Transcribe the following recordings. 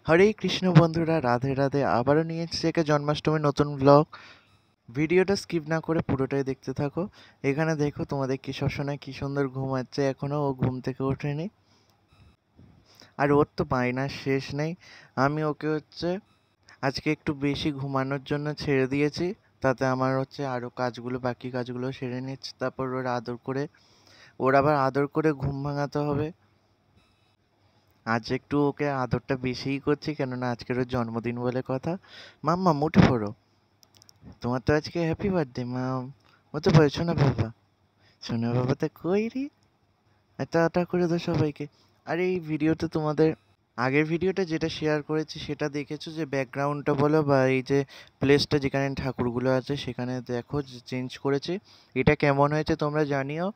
হরে কৃষ্ণ বন্ধুরা, রাধে রাধে। আবারও নিয়ে এসেছি একে জন্মাষ্টমীর নতুন ব্লগ। ভিডিওটা স্কিপ না করে পুরোটাই দেখতে থাকো। এখানে দেখো তোমাদের কি শোনা কি সুন্দর ঘুমাচ্ছে, এখনো ও ঘুম থেকে ওঠেনি। আর ওর তো বায়নার শেষ নেই। আমি ওকে আজকে একটু বেশি ঘুমানোর জন্য ছেড়ে দিয়েছি, তাতে আমার আরও কাজগুলো, বাকি কাজগুলো সেরে নিচ্ছে। তারপর ওর আবার আদর করে ঘুম ভাঙাতে হবে। আজ একটু ওকে আদরটা বেশিই করছি, কেননা আজকের ওর জন্মদিন বলে কথা। মাম্মা উঠে পড়ো, তোমার তো আজকে হ্যাপি বার্থডে মাম। উঠে পড়ো সোনা বাবা। সোনা বাবাটা কই রে? টাটা করে দাও সবাইকে। আর এই ভিডিওটা তোমাদের আগের ভিডিওটা যেটা শেয়ার করেছি সেটা দেখেছো, যে ব্যাকগ্রাউন্ডটা বলো বা এই যে প্লেসটা যেখানে ঠাকুরগুলো আছে সেখানে দেখো যে চেঞ্জ করেছি। এটা কেমন হয়েছে তোমরা জানিও।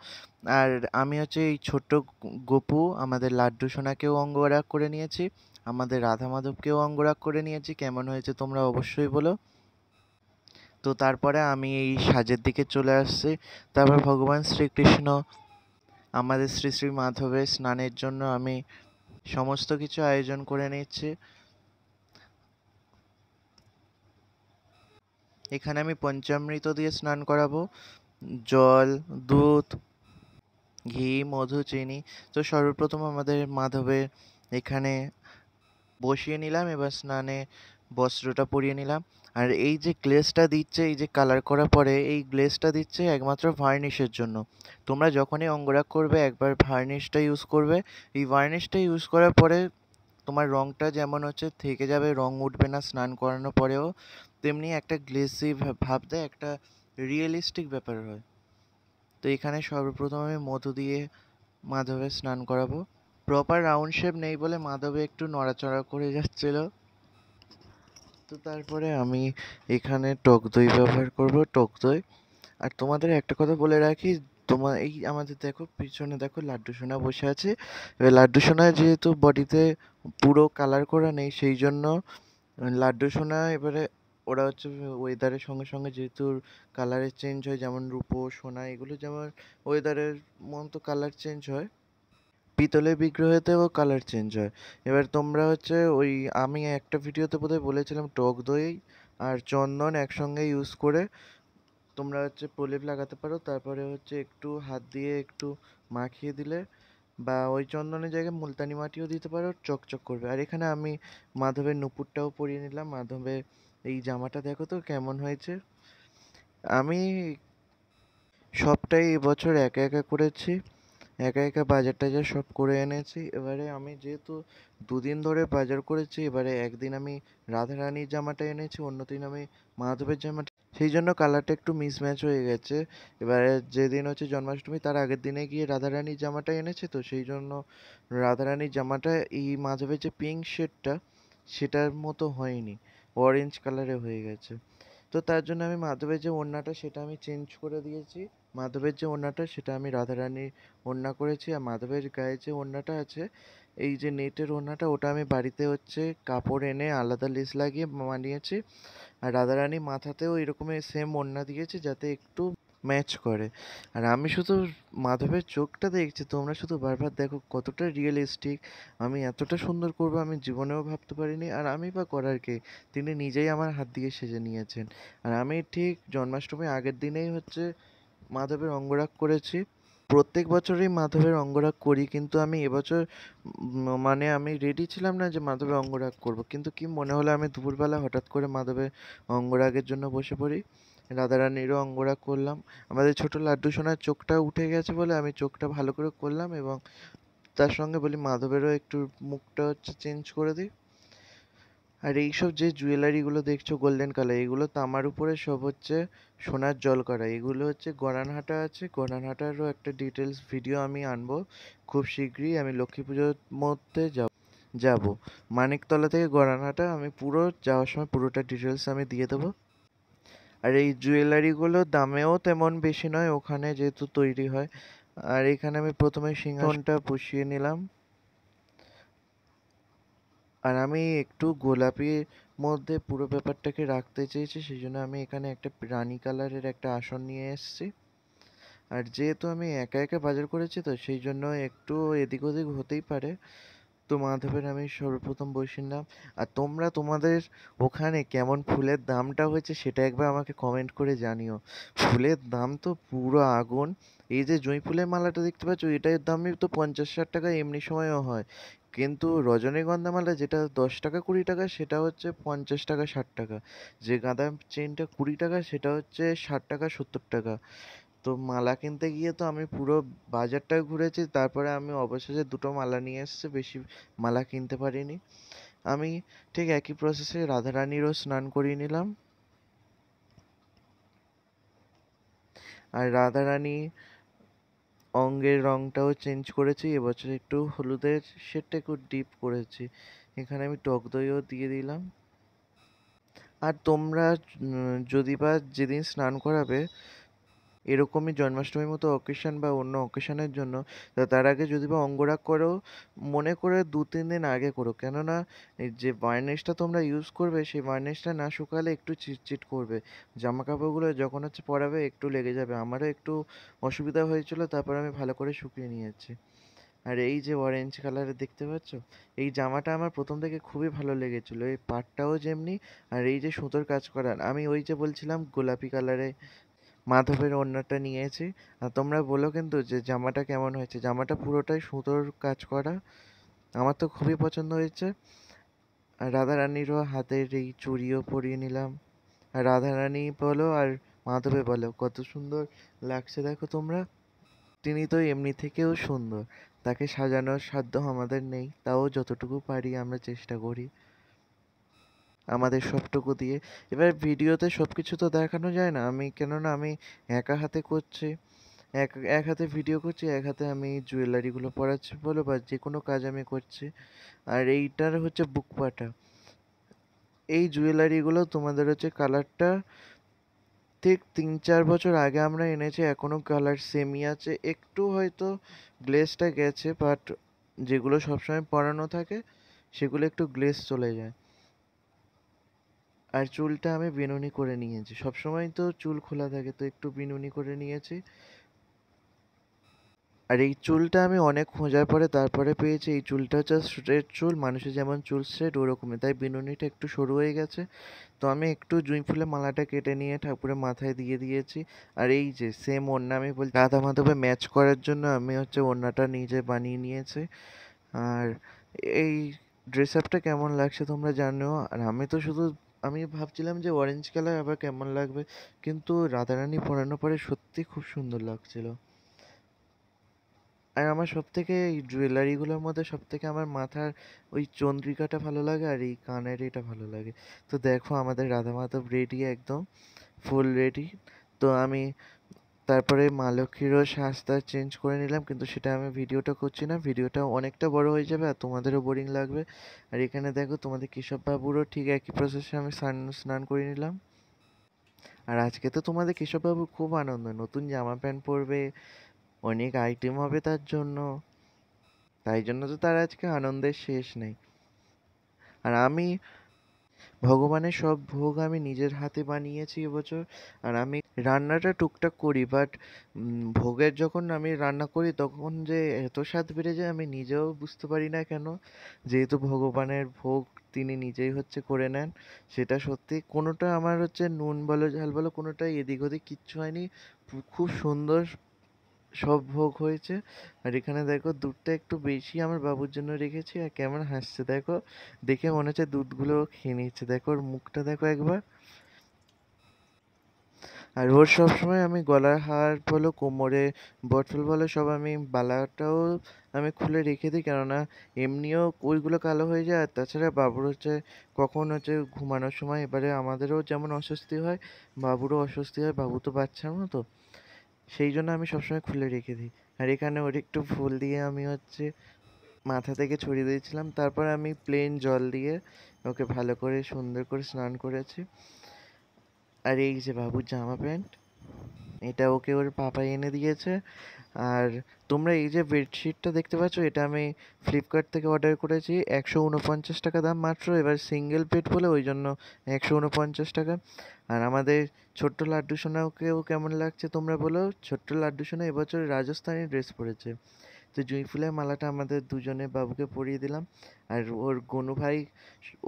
আর আমি এই ছোট্ট গপু আমাদের লাড্ডু সোনাকেও অঙ্গরাগ করে নিয়েছি, আমাদের রাধা মাধবকেও অঙ্গরাগ করে নিয়েছি। কেমন হয়েছে তোমরা অবশ্যই বলো। তো তারপরে আমি এই সাজের দিকে চলে আসছি। তারপর ভগবান শ্রীকৃষ্ণ, আমাদের শ্রী শ্রী মাধবের স্নানের জন্য আমি সমস্ত কিছু আয়োজন করে নিচ্ছি। এখানে আমি পঞ্চামৃত দিয়ে স্নান করাবো, জল, দুধ, ঘি, মধু, চিনি। তো সর্বপ্রথম আমাদের মাধবের এখানে বসিয়ে নিলাম, এবার স্নানে বস্ত্রটা পরিয়ে নিলাম। আর এই যে গ্লেজটা দিচ্ছে, এই যে কালার করার পরে এই গ্লেজটা দিচ্ছে একমাত্র ভার্নিশের জন্য। তোমরা যখনই অঙ্গরাগ করবে একবার ভার্নিশটা ইউজ করবে। এই ভার্নিশটা ইউজ করার পরে তোমার রঙটা যেমন থেকে যাবে, রং উঠবে না স্নান করানোর পরেও, তেমনি একটা গ্লেসি ভাব দেয়, একটা রিয়েলিস্টিক ব্যাপার হয়। তো এখানে সর্বপ্রথম আমি মধু দিয়ে মাধবের স্নান করাবো। প্রপার রাউন্ড শেপ নেই বলে মাধবে একটু নড়াচড়া করে যাচ্ছিল। তো তারপরে আমি এখানে টক দই ব্যবহার করব, টক দই। আর তোমাদের একটা কথা বলে রাখি, তোমার এই আমাদের দেখো পিছনে দেখো লাড্ডু সোনা বসে আছে। এবার লাড্ডু সোনা যেহেতু বডিতে পুরো কালার করা নেই, সেই জন্য লাড্ডু সোনা এবারে ওরা ওয়েদারের সঙ্গে সঙ্গে যেহেতু কালারের চেঞ্জ হয়, যেমন রূপো সোনা এগুলো যেমন ওয়েদারের মতো কালার চেঞ্জ হয়, পিতলের বিগ্রহেতেও কালার চেঞ্জ হয়। এবার তোমরা ওই আমি একটা ভিডিওতে বোধহয় বলেছিলাম টক দই আর চন্দন একসঙ্গে ইউজ করে তোমরা প্রলেপ লাগাতে পারো। তারপরে একটু হাত দিয়ে একটু মাখিয়ে দিলে, বা ওই চন্দনের জায়গায় মুলতানি মাটিও দিতে পারো, চকচক করবে। আর এখানে আমি মাধবের নুপুরটাও পরিয়ে নিলাম। মাধবের এই জামাটা দেখো তো কেমন হয়েছে। আমি সবটাই এবছর একা একা করেছি, একা একা বাজার টাজার সব করে এনেছি। এবারে আমি যেহেতু দুদিন ধরে বাজার করেছি, এবারে একদিন আমি রাধারানীর জামাটা এনেছি, অন্যদিন আমি মাধবের জামাটা, সেই জন্য কালারটা একটু মিসম্যাচ হয়ে গেছে। এবারে যেদিন জন্মাষ্টমী তার আগের দিনে গিয়ে রাধারানীর জামাটা এনেছে, তো সেই জন্য রাধারানীর জামাটা এই মাধবের যে পিঙ্ক শেডটা সেটার মতো হয়নি, অরেঞ্জ কালারে হয়ে গেছে। তো তার জন্য আমি মাধবের যে ওড়নাটা সেটা আমি চেঞ্জ করে দিয়েছি। মাধবের যে ওড়নাটা সেটা আমি রাধারানীর ওড়না করেছি। আর মাধবের গায়ে যে ওড়নাটা আছে, এই যে নেটের ওড়নাটা, ওটা আমি বাড়িতে কাপড় এনে আলাদা লেস লাগিয়ে বানিয়েছি। আর রাধারানী মাথাতেও এরকমই সেম ওড়না দিয়েছি যাতে একটু ম্যাচ করে। আর আমি শুধু মাধবের চোখটা দেখছি, তোমরা শুধু বারবার দেখো কতটা রিয়েলিস্টিক। আমি এতটা সুন্দর করবো আমি জীবনেও ভাবতে পারিনি। আর আমি বা করার কে, তিনি নিজেই আমার হাত দিয়ে সেজে নিয়েছেন। আর আমি ঠিক জন্মাষ্টমীর আগের দিনেই মাধবের অঙ্গরাগ করেছি। প্রত্যেক বছরই মাধবের অঙ্গরাগ করি, কিন্তু আমি এবছর মানে আমি রেডি ছিলাম না যে মাধবের অঙ্গরাগ করব, কিন্তু কি মনে হলো আমি দুপুরবেলা হঠাৎ করে মাধবের অঙ্গরাগের জন্য বসে পড়ি। রাধারানীরও অঙ্গরাগ করলাম। আমাদের ছোট লাড্ডু সোনার চোখটা উঠে গেছে বলে আমি চোখটা ভালো করে করলাম, এবং তার সঙ্গে বলি মাধবেরও একটু মুখটা চেঞ্জ করে দিই। আর এইসব যে জুয়েলারিগুলো দেখছো গোল্ডেন কালার, এগুলো তামার উপরে সব সোনার জল করা। এগুলো গড়ানহাটা আছে, গড়ানহাটারও একটা ডিটেলস ভিডিও আমি আনবো খুব শীঘ্রই। আমি লক্ষ্মী পুজোর মধ্যে যাব মানিকতলা থেকে গড়ানহাটা, আমি পুরো যাওয়ার সময় পুরোটা ডিটেলস আমি দিয়ে দেবো। আর এই জুয়েলারিগুলো দামেও তেমন বেশি নয় ওখানে যেহেতু তৈরি হয়। আর এখানে আমি প্রথমে সিংহাসনটা বসিয়ে নিলাম। আর আমি একটু গোলাপির মধ্যে পুরো ব্যাপারটাকে রাখতে চেয়েছি, সেই জন্য আমি এখানে একটা রানী কালারের একটা আসন নিয়ে এসেছি। আর যেহেতু আমি একা একা বাজার করেছি, তো সেই জন্য একটু এদিক ওদিক হতেই পারে। তো মাধবের আমি সর্বপ্রথম বসে নিলাম। আর তোমরা তোমাদের ওখানে কেমন ফুলের দামটা হয়েছে সেটা একবার আমাকে কমেন্ট করে জানিও। ফুলের দাম তো পুরো আগুন। এই যে জুঁই ফুলের মালাটা দেখতে পাচ্ছ, এটার দামই তো 50-60 টাকা এমনি সময়ও হয়। কিন্তু রজনীগন্ধা মালা যেটা 10 টাকা 20 টাকা, সেটা হচ্ছে 50 টাকা 60 টাকা। যে গাঁদা চেইনটা 20 টাকা, সেটা হচ্ছে 60 টাকা 70 টাকা। তো মালা কিনতে গিয়ে তো আমি পুরো বাজারটা ঘুরেছি, তারপরে আমি অবশেষে দুটো মালা নিয়ে এসেছি, বেশি মালা কিনতে পারিনি। আমি ঠিক একই প্রসেসে রাধারানীরও স্নান করিয়ে নিলাম। আর রাধারানী অঙ্গের রংটাও চেঞ্জ করেছি এবছর, একটু হলুদের শেডটা একটু ডিপ করেছি। এখানে আমি টক দইও দিয়ে দিলাম। আর তোমরা যদি বা যেদিন স্নান করাবে এরকমই জন্মাষ্টমীর মতো অকেশন বা অন্য অকেশনের জন্য, তার আগে যদি বা অঙ্গরাগ করো, মনে করে 2-3 দিন আগে করো। কেননা এই যে বার্নিশটা তোমরা ইউজ করবে, সেই বার্নিশটা না শুকালে একটু চিটচিট করবে। জামা কাপড়গুলো যখন হচ্ছে পরাবে একটু লেগে যাবে। আমারও একটু অসুবিধা হয়েছিল, তারপর আমি ভালো করে শুকিয়ে নিয়েছি। আর এই যে অরেঞ্জ কালারের দেখতে পাচ্ছ, এই জামাটা আমার প্রথম থেকে খুবই ভালো লেগেছিল। এই পাড়টাও যেমনি, আর এই যে সুতোর কাজ করার, আমি ওই যে বলছিলাম গোলাপি কালারে মাধবের ওড়নাটা নিয়েছি। আর তোমরা বলো কিন্তু যে জামাটা কেমন হয়েছে। জামাটা পুরোটাই সুতোর কাজ করা, আমার তো খুবই পছন্দ হয়েছে। আর রাধারানীরও হাতের এই চুড়িও পরিয়ে নিলাম। আর রাধারানী বলো আর মাধবে বলো, কত সুন্দর লাগছে দেখো তোমরা। তিনি তো এমনি থেকেও সুন্দর, তাকে সাজানোর সাধ্য আমাদের নেই, তাও যতটুকু পারি আমরা চেষ্টা করি আমাদের সবটুকু দিয়ে। এবার ভিডিওতে সবকিছু তো দেখানো যায় না, কেননা আমি একা হাতে করছি, এক এক হাতে ভিডিও করছি, এক হাতে আমি জুয়েলারিগুলো পরাচ্ছি বলো বা যে কোনো কাজ আমি করছি। আর এইটার হচ্ছে বুক পাটা। এই জুয়েলারিগুলো তোমাদের হচ্ছে কালারটা ঠিক 3-4 বছর আগে আমরা এনেছি, এখনো কালার সেমই আছে, একটু হয়তো গ্লেজটা গেছে, বাট যেগুলো সবসময় পরানো থাকে সেগুলো একটু গ্লেজ চলে যায়। আর চুলটা আমি বিনুনি করে নিয়েছি, সবসময় তো চুল খোলা থাকে, তো একটু বিনুনি করে নিয়েছি। আর এই চুলটা আমি অনেক খোঁজার পরে তারপরে পেয়েছি। এই চুলটা হচ্ছে স্ট্রেট চুল, মানুষের যেমন চুল স্ট্রেট ওরকমই, তাই বিনুনিটা একটু সরু হয়ে গেছে। তো আমি একটু জুঁই ফুলের মালাটা কেটে নিয়ে ঠাকুরের মাথায় দিয়ে দিয়েছি। আর এই যে সেম ওড়না, আমি বলছি রাধা মাধবে ম্যাচ করার জন্য আমি হচ্ছে ওড়নাটা নিজে বানিয়ে নিয়েছি। আর এই ড্রেস আপটা কেমন লাগছে তোমরা জানো। আর আমি ভাবছিলাম যে অরেঞ্জ কালার আবার কেমন লাগবে, কিন্তু রাধারানী পরানোর পরে সত্যি খুব সুন্দর লাগছিল। আর আমার সবথেকে এই জুয়েলারিগুলোর মধ্যে সবথেকে আমার মাথার ওই চন্দ্রিকাটা ভালো লাগে, আর এই কানের এটা ভালো লাগে। তো দেখো আমাদের রাধা মাধব রেডি, একদম ফুল রেডি। তো আমি তারপরে মা লক্ষ্মীরও সাজটা চেঞ্জ করে নিলাম, কিন্তু সেটা আমি ভিডিওটা করছি না, ভিডিওটা অনেকটা বড় হয়ে যাবে আর তোমাদেরও বোরিং লাগবে। আর এখানে দেখো তোমাদের কেশব বাবুরও ঠিক একই প্রসেসে আমি স্নান করে নিলাম। আর আজকে তো তোমাদের কেশব বাবুর খুব আনন্দ, নতুন জামা প্যান্ট পরবে, অনেক আইটেম হবে তার জন্য, তাই জন্য তো তার আজকে আনন্দের শেষ নেই। আর আমি ভগবানের সব ভোগ আমি নিজের হাতে বানিয়েছি এবছর। আর আমি রান্নাটা টুকটাক করি, বাট ভোগের যখন আমি রান্না করি তখন যে এত স্বাদ বেড়ে যায় আমি নিজেও বুঝতে পারি না কেন। যেহেতু ভগবানের ভোগ তিনি নিজেই হচ্ছে করে নেন, সেটা সত্যি। কোনোটা আমার হচ্ছে নুন বলো ঝাল বলো কোনোটাই এদিক ওদিক কিচ্ছু হয়নি, খুব সুন্দর সব ভোগ হয়েছে। আর এখানে দেখো দুধটা একটু বেশি আমার বাবুর জন্য রেখেছি, আর কেমন হাসছে দেখো, দেখে মনে হচ্ছে দুধগুলো খেয়ে নিচ্ছে, দেখো ওর মুখটা দেখো একবার। আর ওর সবসময় আমি গলার হার বলো কোমরে বটল বলো সব আমি বালাটাও আমি খুলে রেখে দিই, কেননা এমনিও ওইগুলো কালো হয়ে যায়। আর তাছাড়া বাবুর হচ্ছে কখন হচ্ছে ঘুমানোর সময় এবারে আমাদেরও যেমন অস্বস্তি হয়, বাবুরও অস্বস্তি হয়, বাবু তো বাচ্চার মতো, সেই জন্য আমি সবসময় খুলে রেখে দিই। আর এখানে ওর একটু ফুল দিয়ে আমি হচ্ছে মাথা থেকে ছড়িয়ে দিয়েছিলাম, তারপর আমি প্লেন জল দিয়ে ওকে ভালো করে সুন্দর করে স্নান করেছি। আর এই যে বাবুর জামা প্যান্ট, এটা ওকে ওর পাপা এনে দিয়েছে। আর তোমরা এই যে বেডশিটটা দেখতে পাচ্ছ, এটা আমি ফ্লিপকার্ট থেকে অর্ডার করেছি, 149 টাকা দাম মাত্র। এবার সিঙ্গেল বেড বলে ওই জন্য 149 টাকা। আর আমাদের ছোট্ট লাড্ডু সোনাকেও কেমন লাগছে তোমরা বলো। ছোট্ট লাড্ডু সোনা এবছর রাজস্থানি ড্রেস পরেছে, তো জুঁই ফুলের মালাটা আমাদের দুজনে বাবুকে পরিয়ে দিলাম। আর ওর গনু ভাই,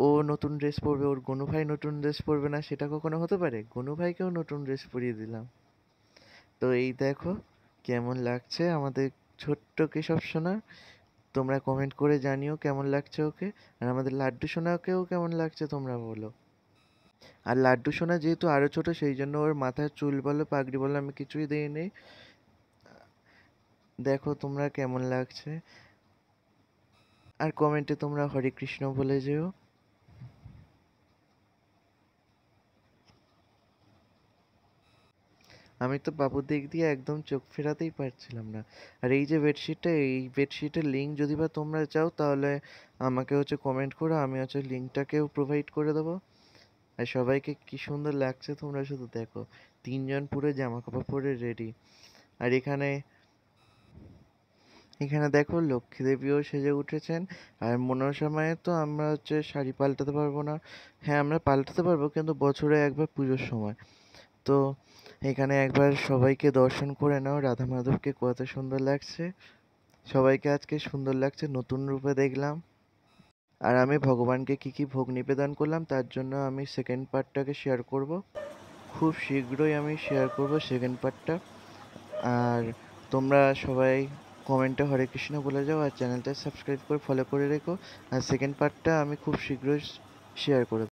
ও নতুন ড্রেস পরবে, ওর গনু ভাই নতুন ড্রেস পরবে না সেটা কখনো হতে পারে? গনু ভাইকেও নতুন ড্রেস পরিয়ে দিলাম। তো এই দেখো কেমন লাগছে আমাদের ছোট্ট কেশব সোনা। তোমরা কমেন্ট করে জানিও কেমন লাগছে ওকে। আর আমাদের লাড্ডু সোনাকেও কেমন লাগছে তোমরা বলো। আর লাড্ডু সোনা যেহেতু আরো ছোট, সেই জন্য ওর মাথার চুল বলো পাগড়ি বলো আমি কিছুই দিইনি। দেখো তোমরা কেমন লাগছে। আর কমেন্টে তোমরা হরে কৃষ্ণ বলে যেও। আমি তো বাবুর দিক দিয়ে একদম চোখ ফেরাতেই পারছিলাম না। আর এই যে বেডশিটটা, এই বেডশিটের লিঙ্ক যদি বা তোমরা চাও তাহলে আমাকে কমেন্ট করো, আমি লিঙ্কটাকেও প্রোভাইড করে দেবো। আর সবাইকে কি সুন্দর লাগছে তোমরা শুধু দেখো, তিনজন পুরো জামা কাপড় পরে রেডি। আর এখানে এখানে দেখো লক্ষ্মী দেবীও সেজে উঠেছেন। আর মনসা মায়ের তো আমরা শাড়ি পাল্টাতে পারবো না। হ্যাঁ আমরা পাল্টাতে পারবো, কিন্তু বছরে একবার পুজোর সময়। তো এখানে একবার সবাইকে দর্শন করে নাও, রাধা মাধবকে কত সুন্দর লাগছে। সবাইকে আজকে সুন্দর লাগছে, নতুন রূপে দেখলাম। আর আমি ভগবানকে কি কি ভোগ নিবেদন করলাম তার জন্য আমি সেকেন্ড পার্টটাকে শেয়ার করব। খুব শীঘ্রই আমি শেয়ার করব সেকেন্ড পার্টটা। আর তোমরা সবাই কমেন্টে হরে কৃষ্ণ বলে যাও, আর চ্যানেলটা সাবস্ক্রাইব করে ফলো করে রেখো। আর সেকেন্ড পার্টটা আমি খুব শীঘ্রই শেয়ার করে